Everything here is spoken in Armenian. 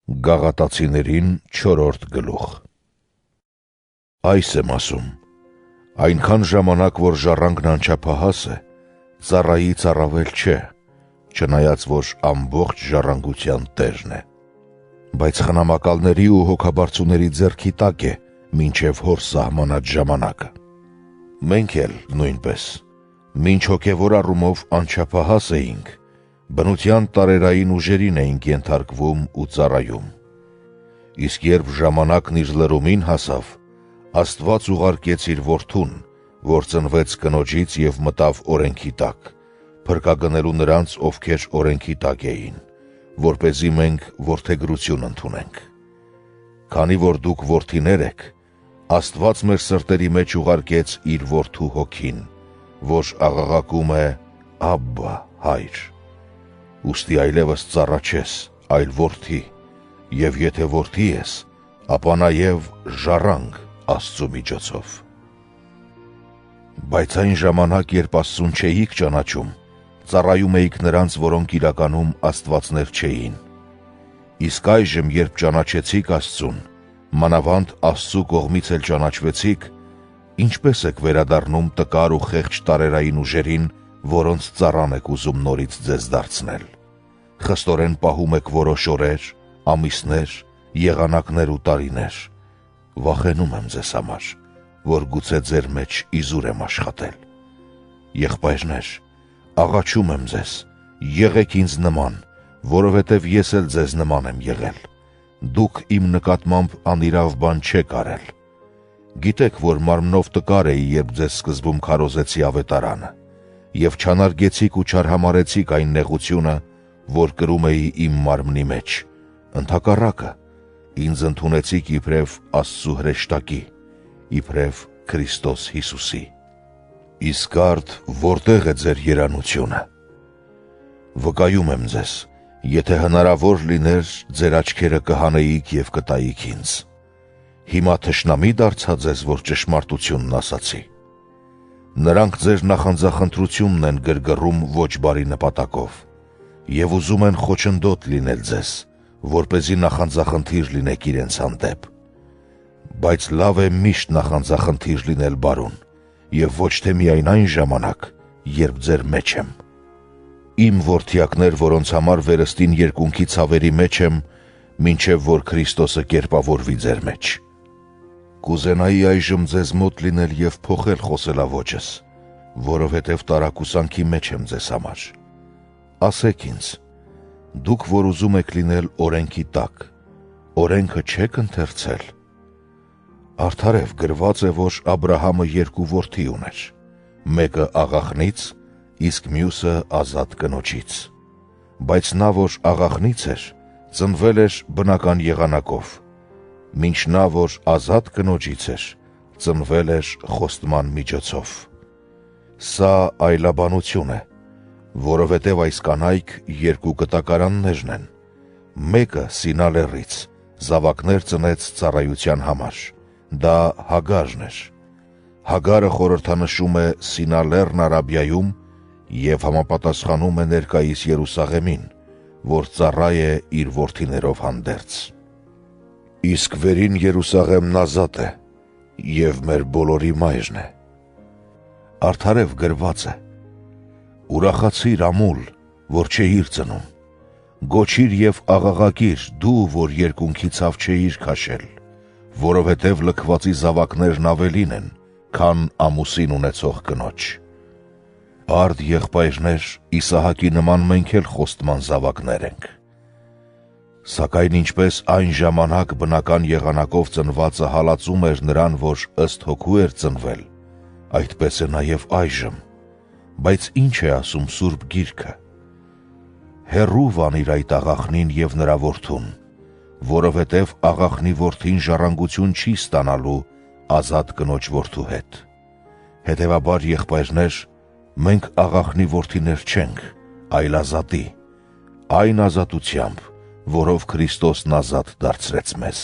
Գաղատացիներին 4-րդ գլուխ։ Այս եմ ասում. այնքան ժամանակ, որ ժառանգն անչափահաս է, ծառայից առավել չէ, չնայած որ ամբողջ ժառանգության տերն է։ Բայց խնամակալների ու հոգաբարձուների ձեռքի տակ է, մինչև հոր սահմանած ժամանակը։ Մենք էլ նույնպես, մինչ հոգևոր առումով անչափահաս էինք, բնության տարերային ուժերին էինք ենթարկվում ու ծառայում։ Իսկ երբ ժամանակն իր լրումին հասավ, Աստված ուղարկեց իր որդուն, որ ծնվեց կնոջից և մտավ օրենքի տակ, փրկագնելու նրանց, ովքեր օրենքի տակ էին, որպեսզի մենք որդեգրություն ընդունենք։ Քանի որ դուք որդիներ եք, Աստված մեր սրտերի մեջ ուղարկեց իր որդու հոգին, որ աղաղակում է «Աբբա, Հայր»։ Ուստի այլևս ծառա չես, այլ որդի, և եթե որդի ես, ապա նաև ժառանգ Աստծու միջոցով։ Բայց այն ժամանակ, երբ Աստծուն չէիք ճանաչում, ծառայում էիք նրանց, որոնք իրականում աստվածներ չէին։ Իսկ այժմ, երբ ճանաչեցիք Աստծուն, մանավանդ Աստծու կողմից էլ ճանաչվեցիք, ինչպես եք վերադառնում տկար ու խեղճ տարերային ուժերին, որոնց ծառան եք ուզում նորից ձեզ դարձնել։ Խստորեն պահում եք որոշ օրեր, ամիսներ, եղանակներ ու տարիներ։ Վախենում եմ ձեզ համար, որ գուցե ձեր մեջ իզուր եմ աշխատել։ Եղբայրներ, աղաչում եմ ձեզ, եղեք ինձ նման, որովհետև ես էլ ձեզ նման եմ եղել։ Դուք իմ նկատմամբ անիրավ բան չեք արել։ Գիտեք, որ մարմնով տկար էի, երբ ձեզ սկզբում քարոզեցի ավետարանը, և չանարգեցիք ու չարհամարեցիք այն նեղությունը, որ կրում էի իմ մարմնի մեջ, ընդհակառակը, ինձ ընդունեցիք իբրև Աստծու հրեշտակի, իբրև Քրիստոս Հիսուսի։ Իսկ արդ որտեղ է ձեր երանությունը։ Վկայում եմ ձեզ, եթե հնարավոր լիներ, ձեր աչքերը կհանեիք և կտայիք ինձ։ Հիմա թշնամի դարձա ձեզ, որ ճշմարտությունն ասացի։ Նրանք ձեր նախանձախնդրությունն են գրգռում ոչ բարի նպատակով և ուզում են խոչընդոտ լինել ձեզ, որպեսզի նախանձախնդիր լինեք իրենց հանդեպ։ Բայց լավ է միշտ նախանձախնդիր լինել բարուն, և ոչ թե միայն այն ժամանակ, երբ ձեր մեջ եմ։ Իմ որդյակներ, որոնց համար վերստին երկունքի ցավերի մեջ եմ, մինչև որ Քրիստոսը կերպավորվի ձեր մեջ։ Կուզենայի այժմ ձեզ մոտ լինել և փոխել խոսելաոճս, որովհետև տարակուսանքի մեջ եմ ձեզ համար։ Ասեք ինձ, դուք, որ ուզում եք լինել օրենքի տակ, օրենքը չեք ընթերցել։ Արդարև գրված է, որ Աբրահամը 2 որդի ուներ, մեկը աղախնից, իսկ մյուսը ազատ կնոջից։ Բայց նա, որ աղախնից էր, ծնվել էր բնական եղանակով, մինչ նա, որ ազատ կնոջից էր, ծնվել էր խոստման միջոցով։ Սա այլաբանություն է, որովհետև այս կանայք 2 կտակարաններն են, մեկը Սինա լեռից զավակներ ծնեց ծառայության համար, դա Հագարն էր։ Հագարը խորհրդանշում է Սինա լեռն Արաբիայում և համապատասխանում է ներկայիս Երուսաղեմին, որ ծառա է իր որդիներով հանդերձ։ Իսկ վերին Երուսաղեմն ազատ է և մեր բոլորի մայրն է։ Արդարև գրված է. «Ուրախացիր ամուլ, որ չէիր ծնում, գոչիր և աղաղակիր, դու, որ երկունքի ցավ չէիր քաշել, որովհետև լքվածի զավակներն ավելին են, քան ամուսին ունեցող կնոջ»։ Արդ եղբայրներ, Իսահակի նման մենք էլ խոստման զավակներ ենք։ Սակայն ինչպես այն ժամանակ բնական եղանակով ծնվածը հալածում էր նրան, որ ըստ հոգու էր ծնվել, այդպես է նաև այժմ։ Բայց ինչ է ասում Սուրբ Գիրքը. «Հեռու վանիր այդ աղախնին և նրա որդուն, որովհետև աղախնի որդին ժառանգություն չի ստանալու ազատ կնոջ որդու հետ»։ Հետևաբար, եղբայրներ, մենք աղախնի որդիներ չենք, այլ ազատի, այն ազատությամբ, որով Քրիստոսն ազատ դարձրեց մեզ։